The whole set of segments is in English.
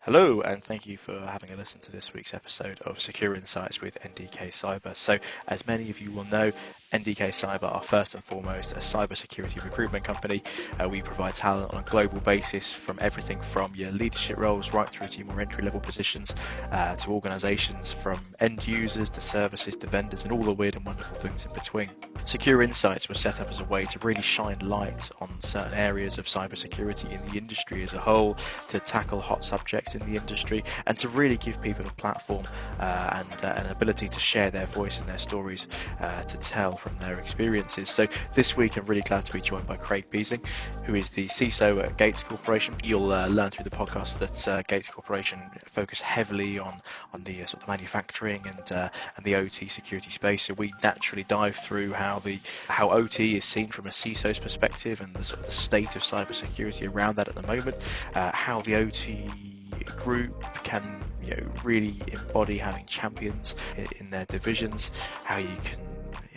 Hello, and thank you for having a listen to this week's episode of Secure Insights with NDK Cyber. So, as many of you will know, NDK Cyber are first and foremost a cybersecurity recruitment company. We provide talent on a global basis from everything from your leadership roles right through to your more entry-level positions, to organizations from end users to services to vendors and all the weird and wonderful things in between. Secure Insights was set up as a way to really shine light on certain areas of cybersecurity in the industry as a whole, to tackle hot subjects in the industry, and to really give people a platform and an ability to share their voice and their stories to tell from their experiences. So this week I'm really glad to be joined by Craig Buesing, who is the CISO at Gates Corporation. You'll learn through the podcast that Gates Corporation focus heavily on the sort of manufacturing and the OT security space. So we naturally dive through how OT is seen from a CISO's perspective and the sort of the state of cybersecurity around that at the moment, how the OT group can really embody having champions in their divisions, how you can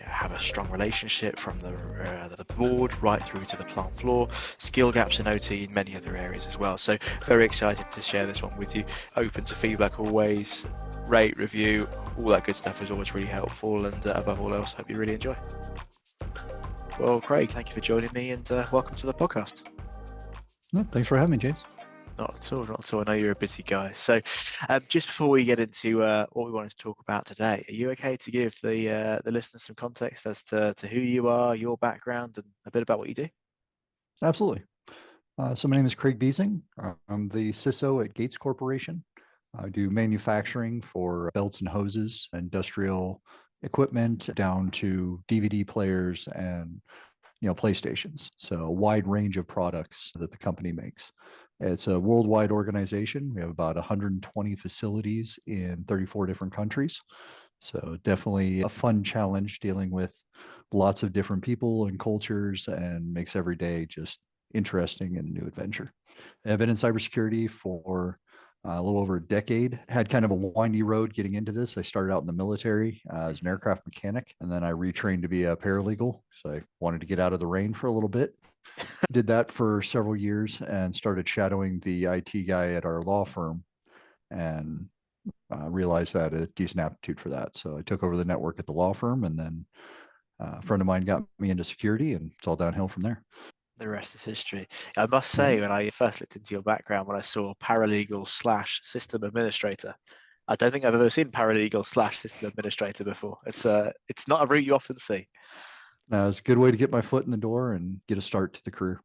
have a strong relationship from the board right through to the plant floor, skill gaps in OT in many other areas as well. So very excited to share this one with you. Open to feedback always, rate, review, all that good stuff is always really helpful, and above all else, hope you really enjoy. Well, Craig, thank you for joining me, and welcome to the podcast. No, thanks for having me, James. Not at all, not at all. I know you're a busy guy. So just before we get into what we wanted to talk about today, are you okay to give the listeners some context as to who you are, your background, and a bit about what you do? Absolutely. So my name is Craig Buesing. I'm the CISO at Gates Corporation. I do manufacturing for belts and hoses, industrial equipment, down to DVD players and PlayStations. So a wide range of products that the company makes. It's a worldwide organization. We have about 120 facilities in 34 different countries. So definitely a fun challenge dealing with lots of different people and cultures, and makes every day just interesting and a new adventure. I've been in cybersecurity for a little over a decade. Had kind of a windy road getting into this. I started out in the military as an aircraft mechanic, and then I retrained to be a paralegal. So I wanted to get out of the rain for a little bit. Did that for several years and started shadowing the IT guy at our law firm, and realized I had a decent aptitude for that. So I took over the network at the law firm, and then a friend of mine got me into security, and it's all downhill from there. The rest is history. I must Yeah. say, when I first looked into your background, when I saw paralegal / system administrator, I don't think I've ever seen paralegal / system administrator before. It's not a route you often see. It's a good way to get my foot in the door and get a start to the career.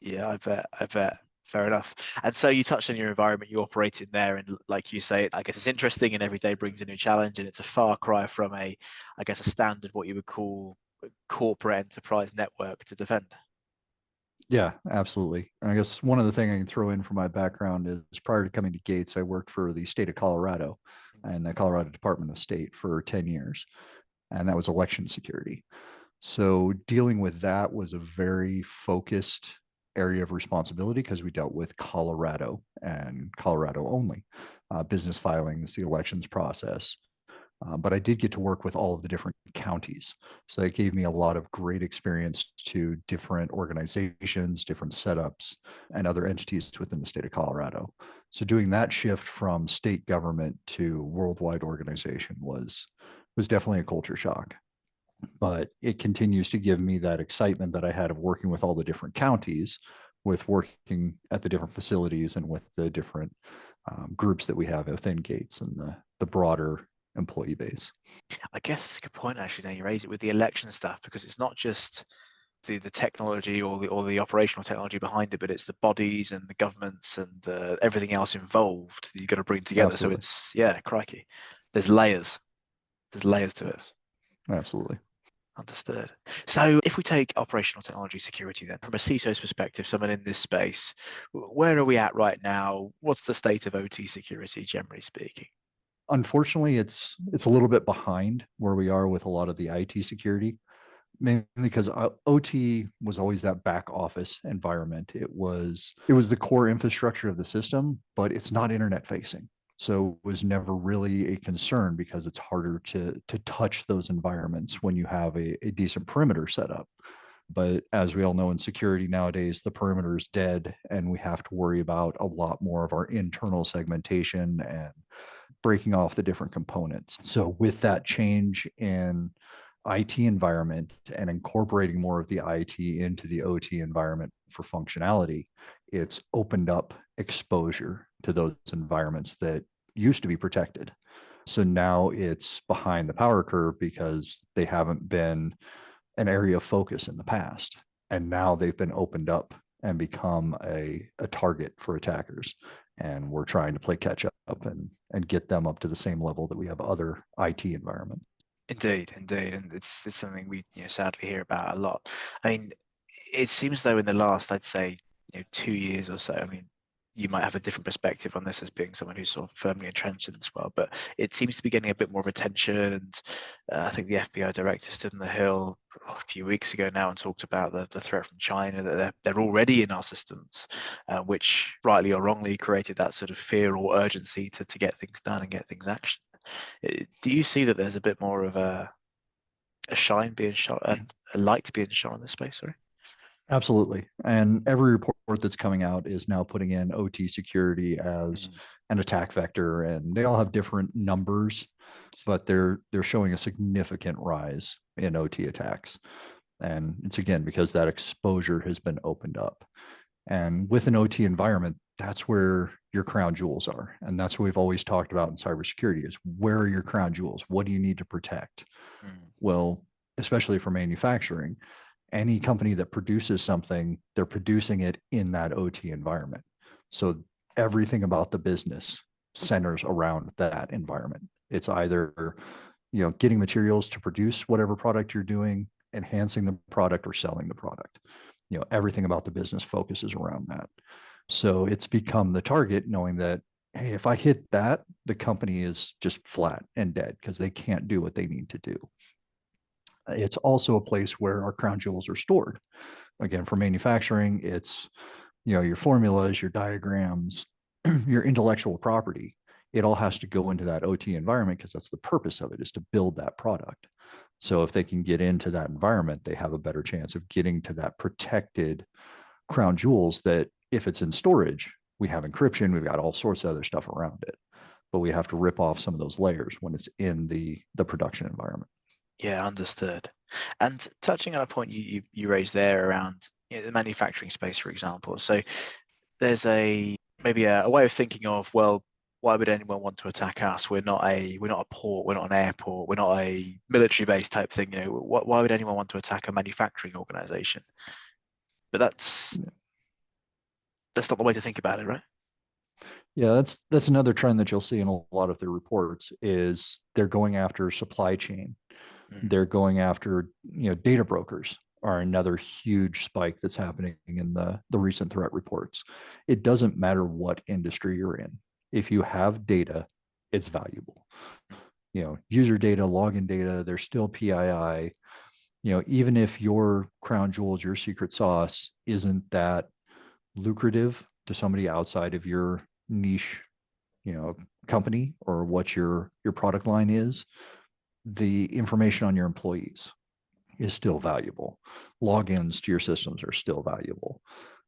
Yeah, I bet. Fair enough. And so you touched on your environment you operate in there, and like you say, I guess it's interesting and every day brings a new challenge, and it's a far cry from a standard, what you would call corporate enterprise network to defend. Yeah, absolutely. And I guess one of the things I can throw in for my background is, prior to coming to Gates, I worked for the state of Colorado and the Colorado Department of State for 10 years, and that was election security. So dealing with that was a very focused area of responsibility because we dealt with Colorado and Colorado only, business filings, the elections process. But I did get to work with all of the different counties. So it gave me a lot of great experience to different organizations, different setups, and other entities within the state of Colorado. So doing that shift from state government to worldwide organization was definitely a culture shock. But it continues to give me that excitement that I had of working with all the different counties, with working at the different facilities and with the different groups that we have within Gates and the broader employee base. I guess it's a good point actually. Now you raise it with the election stuff, because it's not just the technology or the operational technology behind it, but it's the bodies and the governments and everything else involved that you've got to bring together. Absolutely. So it's crikey. There's layers. There's layers to it. Absolutely. Understood. So if we take operational technology security then, from a CISO's perspective, someone in this space, where are we at right now? What's the state of OT security, generally speaking? Unfortunately, it's a little bit behind where we are with a lot of the IT security, mainly because OT was always that back office environment. It was the core infrastructure of the system, but it's not internet facing. So it was never really a concern because it's harder to touch those environments when you have a decent perimeter set up. But as we all know in security nowadays, the perimeter is dead, and we have to worry about a lot more of our internal segmentation and breaking off the different components. So with that change in IT environment and incorporating more of the IT into the OT environment for functionality, it's opened up exposure to those environments that used to be protected. So now it's behind the power curve because they haven't been an area of focus in the past. And now they've been opened up and become a target for attackers. And we're trying to play catch up and get them up to the same level that we have other IT environments. Indeed, indeed, and it's something we sadly hear about a lot. I mean, it seems though in the last, I'd say, 2 years or so. I mean, you might have a different perspective on this as being someone who's sort of firmly entrenched in this world, but it seems to be getting a bit more of attention. And I think the FBI director stood on the Hill a few weeks ago now and talked about the threat from China, that they're already in our systems, which rightly or wrongly created that sort of fear or urgency to get things done and get things action. Do you see that there's a bit more of a shine being shot, a light being shot on this space? Sorry. Absolutely. And every report that's coming out is now putting in OT security as Mm. an attack vector, and they all have different numbers, but they're showing a significant rise in OT attacks. And it's again because that exposure has been opened up. And with an OT environment, that's where your crown jewels are. And that's what we've always talked about in cybersecurity is where are your crown jewels? What do you need to protect? Mm. Well, especially for manufacturing, any company that produces something, they're producing it in that OT environment. So everything about the business centers around that environment. It's either, getting materials to produce whatever product you're doing, enhancing the product, or selling the product. Everything about the business focuses around that. So it's become the target, knowing that, hey, if I hit that, the company is just flat and dead because they can't do what they need to do. It's also a place where our crown jewels are stored. Again, for manufacturing, it's your formulas, your diagrams, your intellectual property. It all has to go into that OT environment because that's the purpose of it, is to build that product. So if they can get into that environment, they have a better chance of getting to that protected crown jewels that if it's in storage, we have encryption, we've got all sorts of other stuff around it. But we have to rip off some of those layers when it's in the production environment. Yeah, understood. And touching on a point you raised there around the manufacturing space, for example. So there's maybe a way of thinking of, well, why would anyone want to attack us? We're not a port, we're not an airport, we're not a military base type thing. Why would anyone want to attack a manufacturing organization? But that's not the way to think about it, right? Yeah, that's another trend that you'll see in a lot of their reports is they're going after supply chain. Mm. They're going after, data brokers are another huge spike that's happening in the recent threat reports. It doesn't matter what industry you're in. If you have data, it's valuable. User data, login data, there's still PII. Even if your crown jewels, your secret sauce isn't that lucrative to somebody outside of your niche, company or what your product line is, the information on your employees is still valuable. Logins to your systems are still valuable.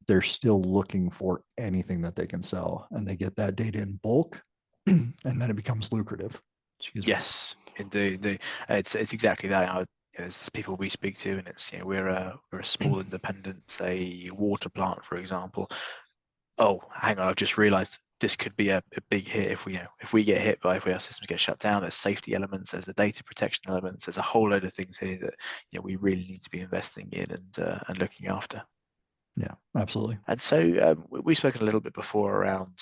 They're still looking for anything that they can sell, and they get that data in bulk, and then it becomes lucrative. Excuse me. Yes, indeed. It's exactly that. There's people we speak to, and it's we're a small independent, a water plant, for example. Oh, hang on, I've just realized this could be a big hit if we get hit by if our systems get shut down. There's safety elements, there's the data protection elements, there's a whole load of things here that we really need to be investing in and looking after. Yeah, absolutely. And so we've spoken a little bit before around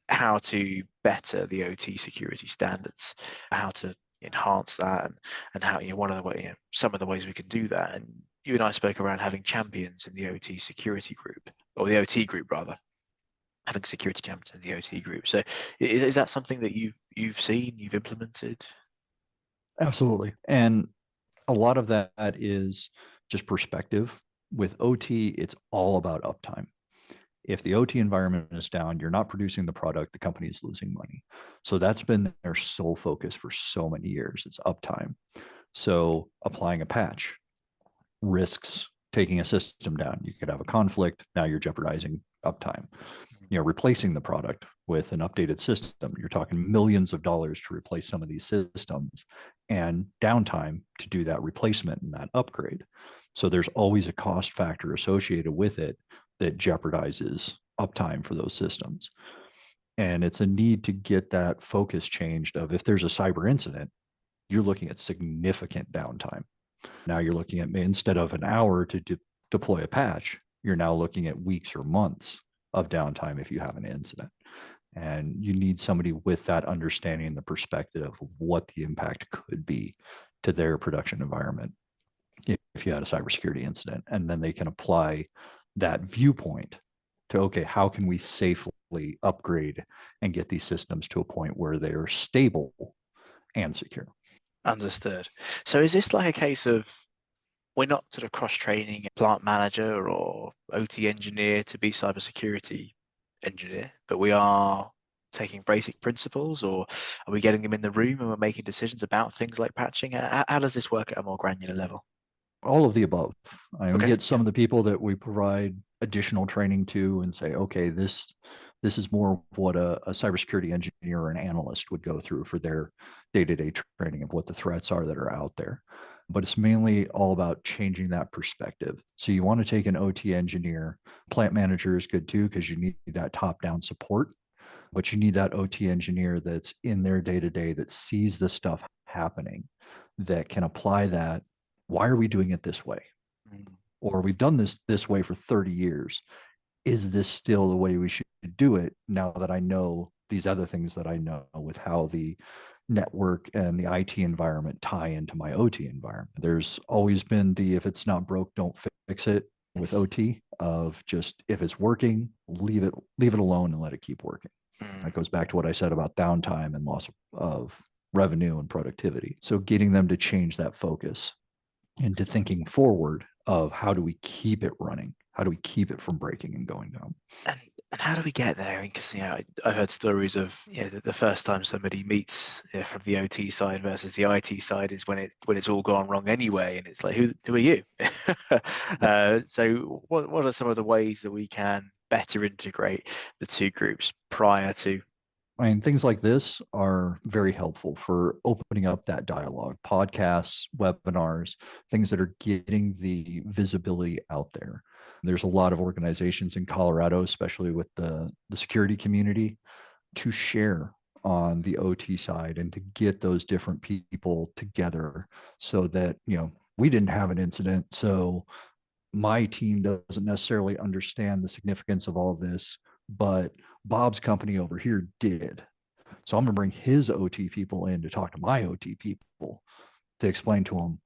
how to better the OT security standards, how to enhance that, and how one of the way some of the ways we can do that. And you and I spoke around having champions in the OT security group, or the OT group rather, having security champions in the OT group. So is that something that you've seen, you've implemented? Absolutely. And a lot of that is just perspective. With OT, it's all about uptime. If the OT environment is down, you're not producing the product, the company is losing money. So that's been their sole focus for so many years. It's uptime. So applying a patch risks taking a system down. You could have a conflict. Now you're jeopardizing uptime. Replacing the product with an updated system, you're talking millions of dollars to replace some of these systems, and downtime to do that replacement and that upgrade. So there's always a cost factor associated with it that jeopardizes uptime for those systems. And it's a need to get that focus changed of, if there's a cyber incident, you're looking at significant downtime. Now you're looking at, instead of an hour to deploy a patch, you're now looking at weeks or months of downtime if you have an incident. And you need somebody with that understanding and the perspective of what the impact could be to their production environment if you had a cybersecurity incident. And then they can apply that viewpoint to, okay, how can we safely upgrade and get these systems to a point where they're stable and secure. Understood. So is this like a case of, we're not sort of cross-training a plant manager or OT engineer to be cybersecurity engineer, but we are taking basic principles, or are we getting them in the room and we're making decisions about things like patching? How does this work at a more granular level? All of the above. We Okay. get some of the people that we provide additional training to and say, okay, this is more of what a cybersecurity engineer or an analyst would go through for their day-to-day training of what the threats are that are out there. But it's mainly all about changing that perspective. So you want to take an OT engineer. Plant manager is good too, because you need that top-down support, but you need that OT engineer that's in their day-to-day, that sees the stuff happening, that can apply that. Why are we doing it this way? Or we've done this way for 30 years. Is this still the way we should do it now that I know these other things that I know with how the network and the IT environment tie into my OT environment? There's always been the, if it's not broke, don't fix it with OT, of just, if it's working, leave it alone and let it keep working. That goes back to what I said about downtime and loss of revenue and productivity. So getting them to change that focus into thinking forward of, how do we keep it running? How do we keep it from breaking and going down? And how do we get there? Because I heard stories of the first time somebody meets from the OT side versus the IT side is when it's all gone wrong anyway, and it's like, who are you? So what are some of the ways that we can better integrate the two groups prior to? I mean, things like this are very helpful for opening up that dialogue. Podcasts, webinars, things that are getting the visibility out there. There's a lot of organizations in Colorado, especially with the security community, to share on the OT side and to get those different people together, so that, we didn't have an incident, so my team doesn't necessarily understand the significance of all of this, but Bob's company over here did. So I'm going to bring his OT people in to talk to my OT people to explain to them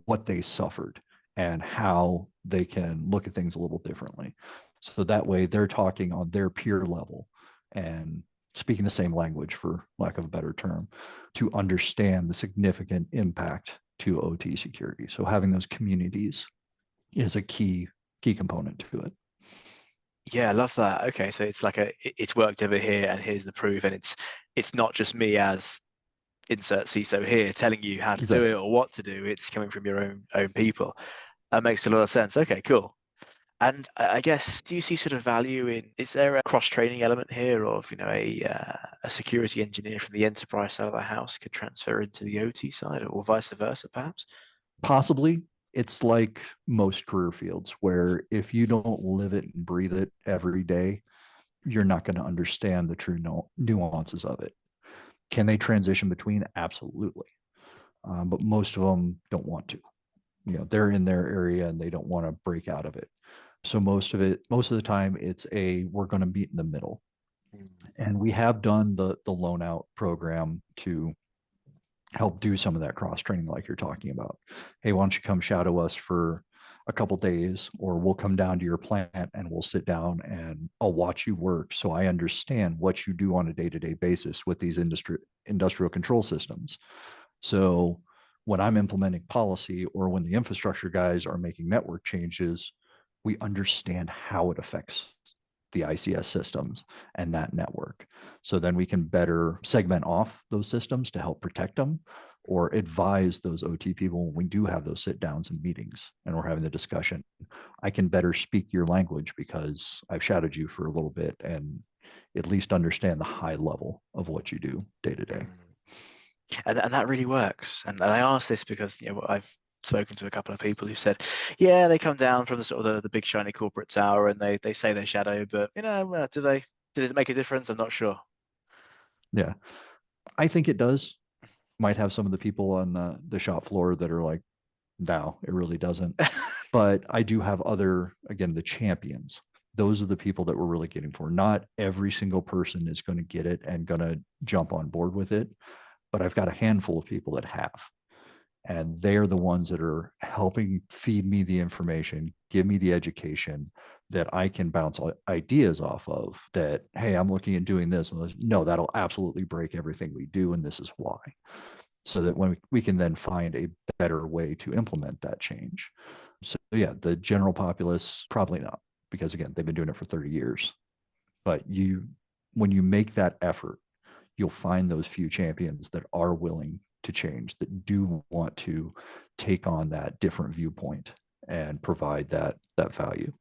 what they suffered and how they can look at things a little differently. So that way they're talking on their peer level and speaking the same language, for lack of a better term, to understand the significant impact to OT security. So having those communities is a key component to it. Yeah, I love that. Okay, so it's like it's worked over here, and here's the proof, and it's not just me as insert CISO here telling you how to do it Exactly. or what to do. It's coming from your own people. That makes a lot of sense. Okay, cool. And I guess, do you see sort of value in, is there a cross-training element here of, a security engineer from the enterprise side of the house could transfer into the OT side, or vice versa, perhaps? Possibly. It's like most career fields, where if you don't live it and breathe it every day, you're not going to understand the true nuances of it. Can they transition between? Absolutely. But most of them don't want to. They're in their area and they don't want to break out of it. So most of the time, we're going to meet in the middle. And we have done the loan out program to help do some of that cross training like you're talking about. Hey, why don't you come shadow us for a couple days, or we'll come down to your plant and we'll sit down and I'll watch you work, so I understand what you do on a day-to-day basis with these industrial control systems. So when I'm implementing policy, or when the infrastructure guys are making network changes, we understand how it affects the ICS systems and that network. So then we can better segment off those systems to help protect them or advise those OT people when we do have those sit downs and meetings and we're having the discussion. I can better speak your language because I've shadowed you for a little bit and at least understand the high level of what you do day to day. Mm. And that really works. And I ask this because I've spoken to a couple of people who said, yeah, they come down from the sort of the big shiny corporate tower and they say they shadow, but does it make a difference? I'm not sure. Yeah, I think it does. Might have some of the people on the shop floor that are like, no, it really doesn't. But I do have other, again, the champions. Those are the people that we're really getting for. Not every single person is going to get it and going to jump on board with it, but I've got a handful of people that have. And they're the ones that are helping feed me the information, give me the education that I can bounce ideas off of that, hey, I'm looking at doing this. And no, that'll absolutely break everything we do. And this is why. So that when we can then find a better way to implement that change. So yeah, the general populace, probably not, because again, they've been doing it for 30 years. But when you make that effort, you'll find those few champions that are willing to change, that do want to take on that different viewpoint and provide that value.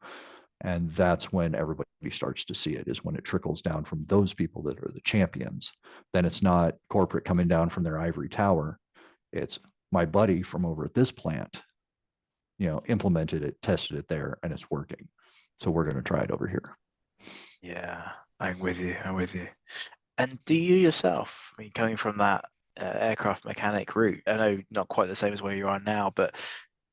And that's when everybody starts to see it, is when it trickles down from those people that are the champions. Then it's not corporate coming down from their ivory tower. It's my buddy from over at this plant, implemented it, tested it there, and it's working. So we're going to try it over here. Yeah, I'm with you. I'm with you. And do you yourself, I mean, coming from that aircraft mechanic route, I know not quite the same as where you are now, but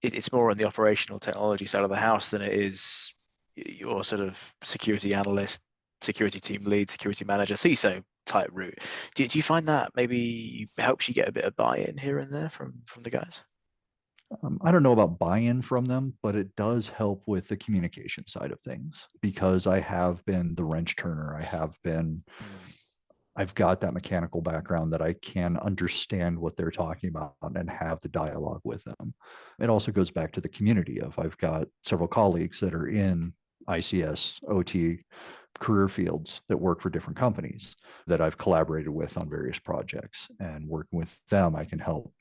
it's more on the operational technology side of the house than it is your sort of security analyst, security team lead, security manager, CISO type route. Do you find that maybe helps you get a bit of buy-in here and there from the guys? I don't know about buy-in from them, but it does help with the communication side of things because I have been the wrench turner. Mm. I've got that mechanical background that I can understand what they're talking about and have the dialogue with them. It also goes back to the community of I've got several colleagues that are in ICS, OT career fields that work for different companies that I've collaborated with on various projects, and working with them, I can help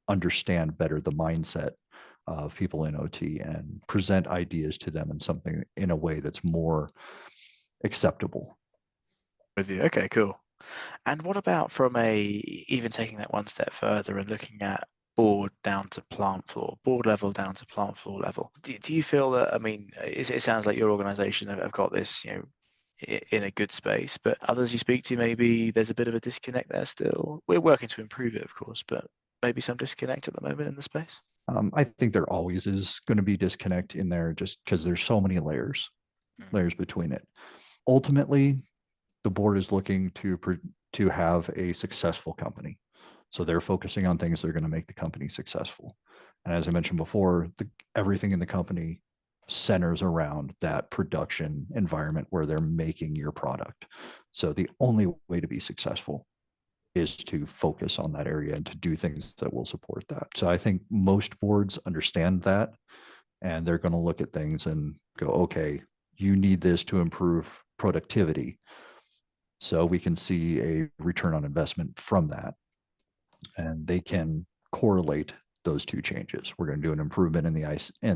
understand better the mindset of people in OT and present ideas to them in a way that's more acceptable. With you. Okay, cool. And what about from even taking that one step further and looking at board down to plant floor, board level down to plant floor level? Do you feel that, I mean, it sounds like your organization have got this, in a good space, but others you speak to, maybe there's a bit of a disconnect there still. We're working to improve it, of course, but maybe some disconnect at the moment in the space. I think there always is going to be disconnect in there just because there's so many Mm. layers between it. Ultimately, the board is looking to have a successful company. So they're focusing on things that are going to make the company successful. And as I mentioned before, everything in the company centers around that production environment where they're making your product. So the only way to be successful is to focus on that area and to do things that will support that. So I think most boards understand that, and they're going to look at things and go, okay, you need this to improve productivity. So we can see a return on investment from that, and they can correlate those two changes. We're going to do an improvement in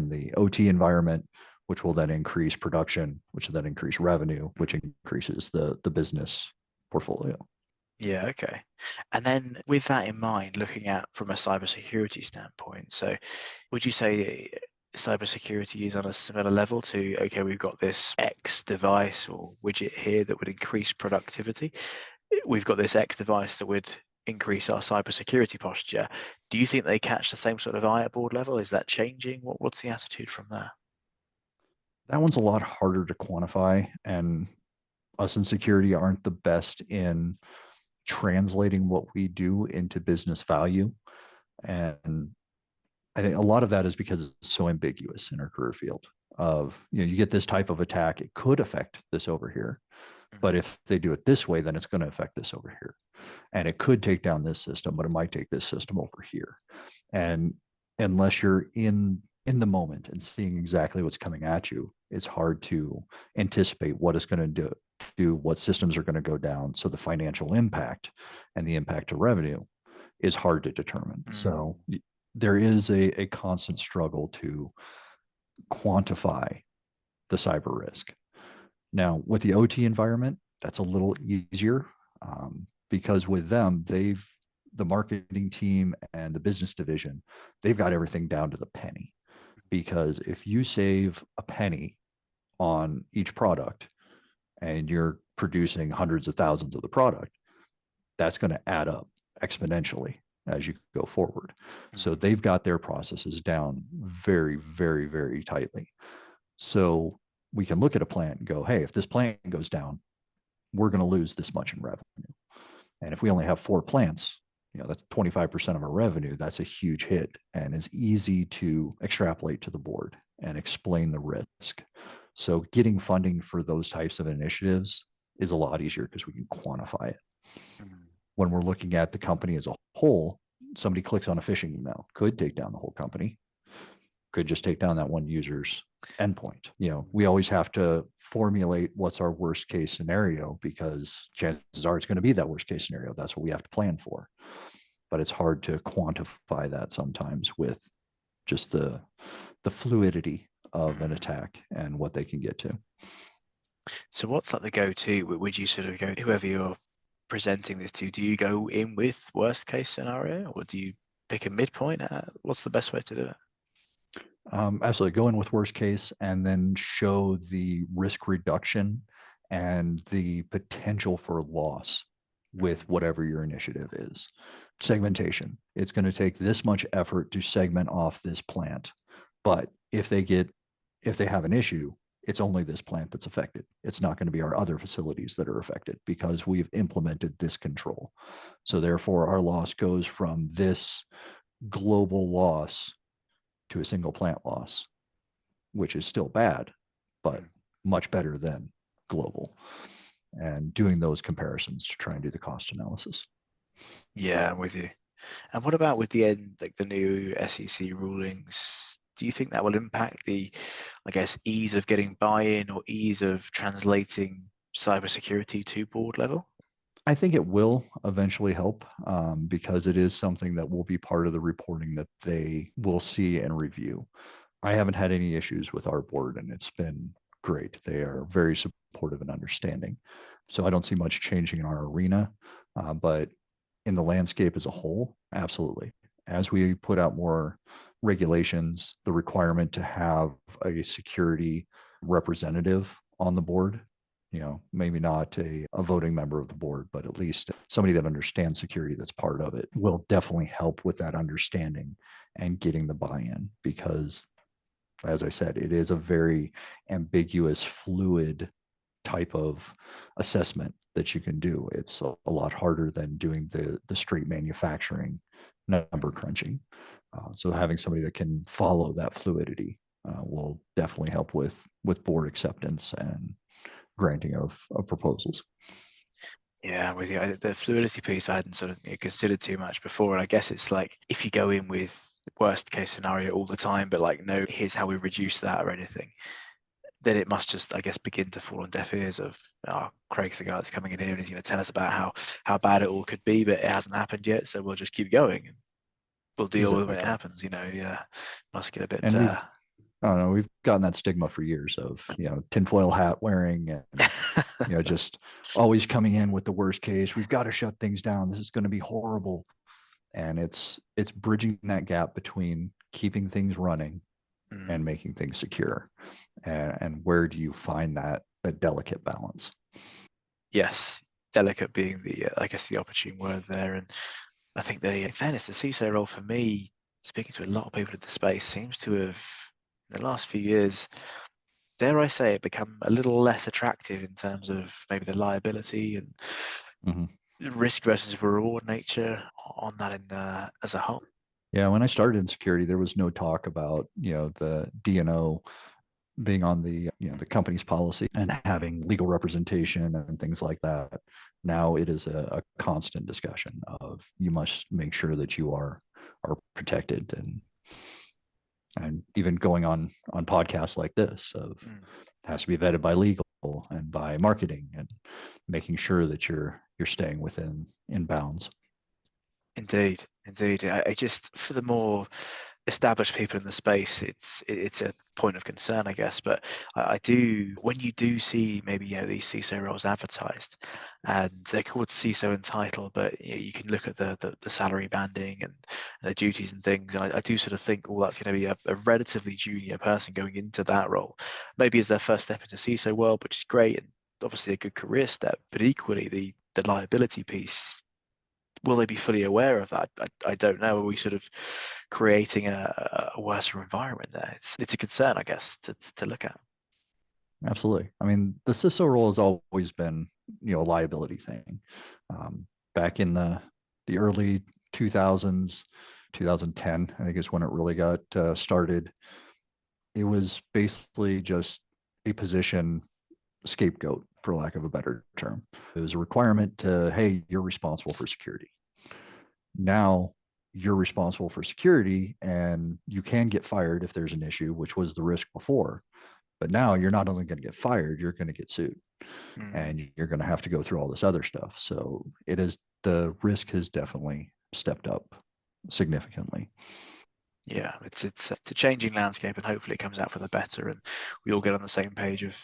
the OT environment, which will then increase production, which will then increase revenue, which increases the business portfolio. Yeah, okay. And then with that in mind, looking at from a cybersecurity standpoint, so would you say cybersecurity is on a similar level to, okay, we've got this X device or widget here that would increase productivity. We've got this X device that would increase our cybersecurity posture. Do you think they catch the same sort of eye at board level? Is that changing? What's the attitude from there? That one's a lot harder to quantify, and us in security aren't the best in translating what we do into business value. And I think a lot of that is because it's so ambiguous in our career field of, you get this type of attack, it could affect this over here. But if they do it this way, then it's going to affect this over here. And it could take down this system, but it might take this system over here. And unless you're in the moment and seeing exactly what's coming at you, It's hard to anticipate what it's going to do, what systems are going to go down. So the financial impact and the impact to revenue is hard to determine. Mm. So there is a constant struggle to quantify the cyber risk. Now, with the OT environment, that's a little easier because with them, the marketing team and the business division, they've got everything down to the penny. Because if you save a penny on each product and you're producing hundreds of thousands of the product, that's going to add up exponentially as you go forward. So Mm. they've got their processes down very, very, very tightly. So we can look at a plant and go, hey, if this plant goes down, we're going to lose this much in revenue. And if we only have 4 plants, that's 25% of our revenue. That's a huge hit and is easy to extrapolate to the board and explain the risk. So getting funding for those types of initiatives is a lot easier because we can quantify it. Mm. When we're looking at the company as a whole, somebody clicks on a phishing email, could take down the whole company, could just take down that one user's endpoint. We always have to formulate what's our worst case scenario because chances are it's going to be that worst case scenario. That's what we have to plan for. But it's hard to quantify that sometimes with just the fluidity of an Mm. attack and what they can get to. So what's like the go-to? Would you sort of go, whoever you're presenting this to, do you go in with worst case scenario, or do you pick a midpoint? What's the best way to do it? Absolutely. Go in with worst case and then show the risk reduction and the potential for loss with Mm. whatever your initiative is. Segmentation. It's going to take this much effort to segment off this plant. But if they have an issue, it's only this plant that's affected. It's not going to be our other facilities that are affected because we've implemented this control. So therefore, our loss goes from this global loss to a single plant loss, which is still bad, but Mm. much better than global. And doing those comparisons to try and do the cost analysis. Yeah, I'm with you. And what about with the end, like the new SEC rulings? Do you think that will impact the, I guess, ease of getting buy-in or ease of translating cybersecurity to board level? I think it will eventually help because it is something that will be part of the reporting that they will see and review. I haven't had any issues with our board, and it's been great. They are very supportive and understanding. So I don't see much changing in our arena, but in the landscape as a whole, absolutely. As we put out more regulations, the requirement to have a security representative on the board, maybe not a voting member of the board, but at least somebody that understands security that's part of it will definitely help with that understanding and getting the buy-in because as I said, it is a very ambiguous, fluid type of assessment that you can do. It's a lot harder than doing the straight manufacturing number crunching. So having somebody that can follow that fluidity will definitely help with board acceptance and granting of proposals. Yeah, with you. The fluidity piece I hadn't sort of considered too much before. And I guess it's like if you go in with worst case scenario all the time, but like, no, here's how we reduce that or anything, then it must just, I guess, begin to fall on deaf ears of, oh, Craig's the guy that's coming in here and he's going to tell us about how bad it all could be, but it hasn't happened yet. So we'll just keep going and we'll deal with it when it Exactly. happens. Yeah, must get a bit, And I don't know, we've gotten that stigma for years of, tinfoil hat wearing and, just always coming in with the worst case. We've got to shut things down. This is going to be horrible. And it's bridging that gap between keeping things running and mm, making things secure. And where do you find that delicate balance? yes, delicate being the, I guess, the opportune word there. And I think in fairness, the CISO role for me, speaking to a lot of people in the space, seems to have, in the last few years, dare I say it, become a little less attractive in terms of maybe the liability and Mm-hmm. risk versus reward nature on that as a whole. Yeah, when I started in security, there was no talk about the DNO being on the company's policy and having legal representation and things like that. Now it is a constant discussion of you must make sure that you are protected and And even going on podcasts like this of Mm. has to be vetted by legal and by marketing and making sure that you're staying within in bounds. Indeed, indeed. I just for the more established people in the space, it's a point of concern, I guess. But I do when you do see maybe these CISO roles advertised, and they're called CISO in title, but you can look at the salary banding and the duties and things, and I do sort of think, oh, that's going to be a relatively junior person going into that role, maybe as their first step into CISO world, which is great and obviously a good career step. But equally, the liability piece, will they be fully aware of that? I don't know. Are we sort of creating a worse environment there? It's a concern, I guess, to look at. Absolutely. I mean, the CISO role has always been, a liability thing. Back in the early 2000s, 2010, I think is when it really got started. It was basically just a position scapegoat, for lack of a better term. It was a requirement to, hey, you're responsible for security. Now you're responsible for security and you can get fired if there's an issue, which was the risk before. But now you're not only going to get fired, you're going to get sued Mm, and you're going to have to go through all this other stuff. So the risk has definitely stepped up significantly. yeah, it's a changing landscape, and hopefully it comes out for the better, and we all get on the same page of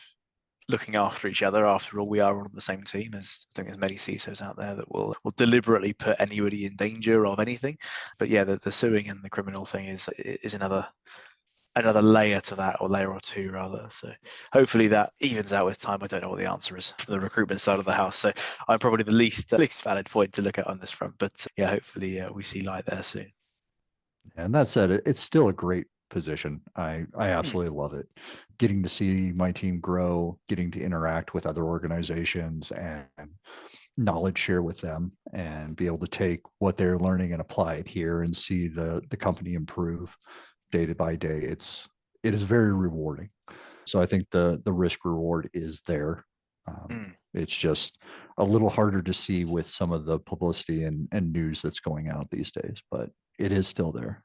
looking after each other. After all, we are all on the same team. As I think there's many CISOs out there that will deliberately put anybody in danger of anything. But yeah, the suing and the criminal thing is another layer to that, or layer or two rather. So hopefully that evens out with time. I don't know what the answer is from the recruitment side of the house. So I'm probably the least valid point to look at on this front. But yeah, hopefully we see light there soon. And that said, it's still a great position. I Hmm. absolutely love it. Getting to see my team grow, getting to interact with other organizations and knowledge share with them and be able to take what they're learning and apply it here and see the company improve day to by day. It is very rewarding. So I think the risk reward is there. Mm. It's just a little harder to see with some of the publicity and news that's going out these days, but it is still there.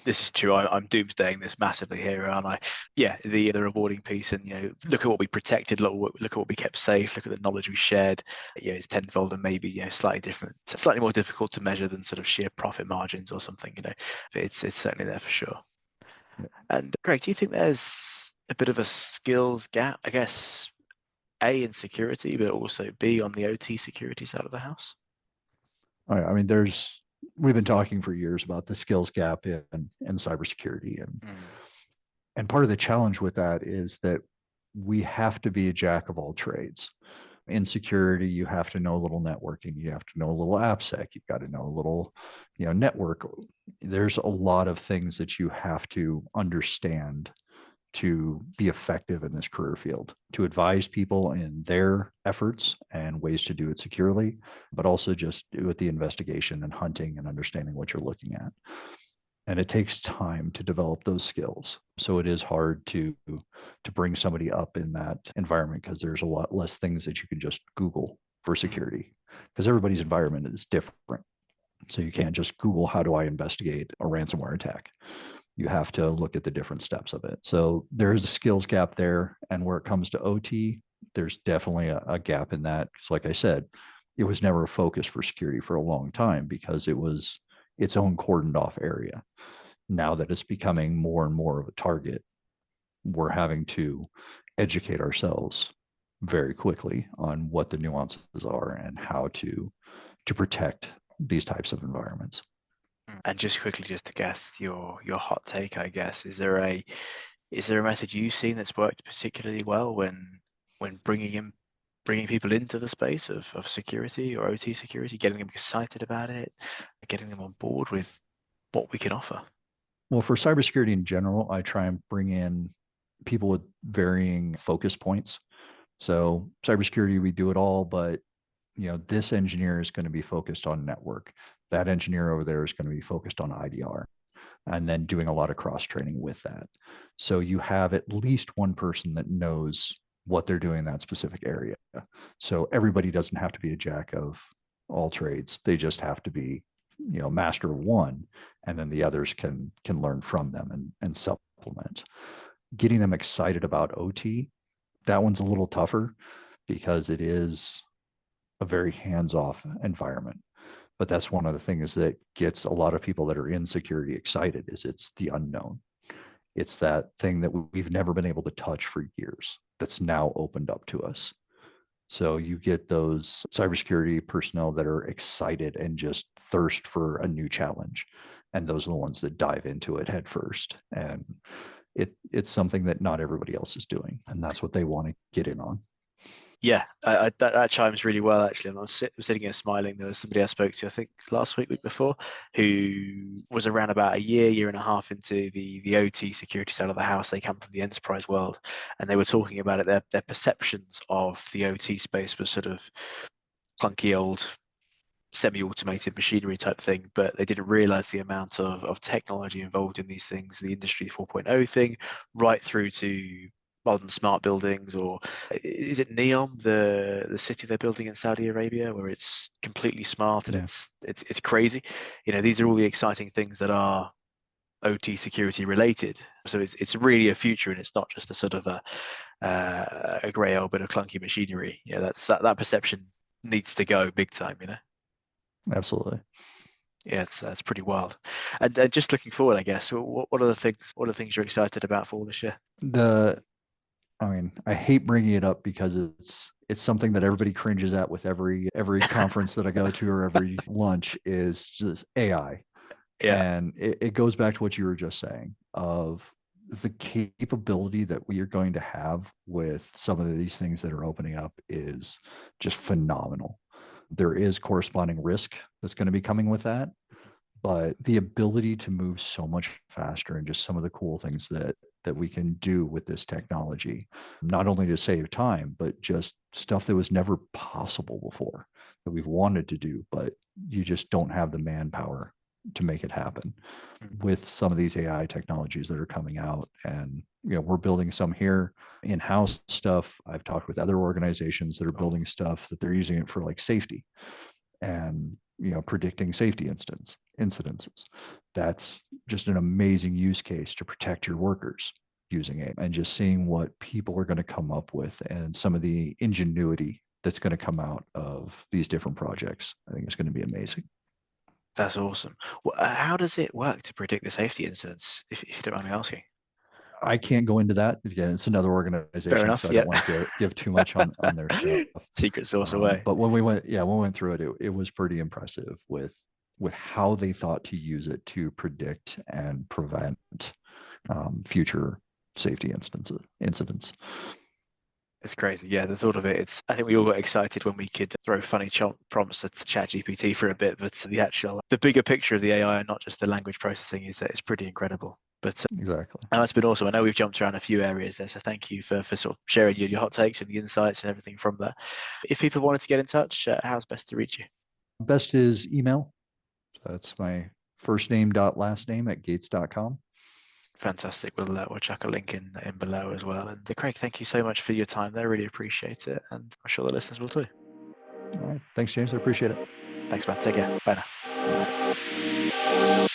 This is true. I'm doomsdaying this massively here, aren't I? Yeah, the rewarding piece, and look at what we protected, look at what we kept safe, look at the knowledge we shared. It's tenfold and maybe slightly different, slightly more difficult to measure than sort of sheer profit margins or something. But it's certainly there for sure. Yeah. And Greg, do you think there's a bit of a skills gap? I guess A in security, but also B on the OT security side of the house. I mean, we've been talking for years about the skills gap in cybersecurity, Mm, and part of the challenge with that is that we have to be a jack of all trades. In security, you have to know a little networking, you have to know a little AppSec, you've got to know a little, network. There's a lot of things that you have to understand to be effective in this career field, to advise people in their efforts and ways to do it securely, but also just with the investigation and hunting and understanding what you're looking at. And it takes time to develop those skills. So it is hard to bring somebody up in that environment because there's a lot less things that you can just Google for mm, security because everybody's environment is different. So you can't just Google how do I investigate a ransomware attack. You have to look at the different steps of it. So there is a skills gap there. And where it comes to OT, there's definitely a gap in that. Because, like I said, it was never a focus for security for a long time because it was its own cordoned off area. Now that it's becoming more and more of a target, we're having to educate ourselves very quickly on what the nuances are and how to protect these types of environments. mm. And just quickly, just to guess your hot take, I guess, is there a method you've seen that's worked particularly well when bringing people into the space of security or OT security, getting them excited about it, getting them on board with what we can offer? Well, for cybersecurity in general, I try and bring in people with varying focus points. So cybersecurity, we do it all, but this engineer is going to be focused on network. That engineer over there is going to be focused on IDR, and then doing a lot of cross training with that. So you have at least one person that knows what they're doing in that specific area. So everybody doesn't have to be a jack of all trades. They just have to be master one, and then the others can learn from them and supplement. Getting them excited about OT, that one's a little tougher because it is a very hands-off environment. But that's one of the things that gets a lot of people that are in security excited, is it's the unknown. It's that thing that we've never been able to touch for years that's now opened up to us. So you get those cybersecurity personnel that are excited and just thirst for a new challenge. And those are the ones that dive into it head first. And it's something that not everybody else is doing. And that's what they want to get in on. Yeah, that chimes really well, actually. I was sitting here smiling. There was somebody I spoke to, I think last week before, who was around about a year and a half into the OT security side of the house. They come from the enterprise world, and they were talking about it. Their perceptions of the OT space was sort of clunky old semi-automated machinery type thing, but they didn't realize the amount of technology involved in these things, the industry 4.0 thing, right through to modern smart buildings. Or is it Neom, the city they're building in Saudi Arabia, where it's completely smart and Yeah. it's crazy. These are all the exciting things that are OT security related. So it's really a future, and it's not just a sort of a grey old bit of clunky machinery. That perception needs to go big time. Absolutely. Yeah, it's pretty wild. And just looking forward, I guess, what are the things? What are the things you're excited about for this year? I hate bringing it up because it's something that everybody cringes at with every conference that I go to or every lunch, is just AI. Yeah, And it goes back to what you were just saying of the capability that we are going to have with some of these things that are opening up is just phenomenal. There is corresponding risk that's going to be coming with that, but the ability to move so much faster and just some of the cool things that we can do with this technology, not only to save time, but just stuff that was never possible before that we've wanted to do, but you just don't have the manpower to make it happen with some of these AI technologies that are coming out. And we're building some here, in-house stuff. I've talked with other organizations that are building stuff that they're using it for like safety and predicting safety incidences. That's just an amazing use case to protect your workers using it, and just seeing what people are going to come up with and some of the ingenuity that's going to come out of these different projects. I think it's going to be amazing. that's awesome. How does it work to predict the safety incidents, if you don't mind me asking? I can't go into that. Again, it's another Fair organization, so enough. I Yeah, don't want to give too much on their stuff. secret source away. But when we went through it, it was pretty impressive with how they thought to use it to predict and prevent future safety incidents. It's crazy. Yeah, the thought of it. I think we all got excited when we could throw funny prompts at ChatGPT for a bit, but the bigger picture of the AI, and not just the language processing, is pretty incredible. But Exactly. it's been awesome. I know we've jumped around a few areas there, so thank you for sort of sharing your hot takes and the insights and everything from there. If people wanted to get in touch, how's best to reach you? Best is email. So that's my first name dot last name at gates.com. Fantastic. We'll chuck a link in below as well. And Craig, thank you so much for your time there. Really appreciate it, and I'm sure the listeners will too. All right. Thanks, James. I appreciate it. Thanks, man. Take care. Bye now.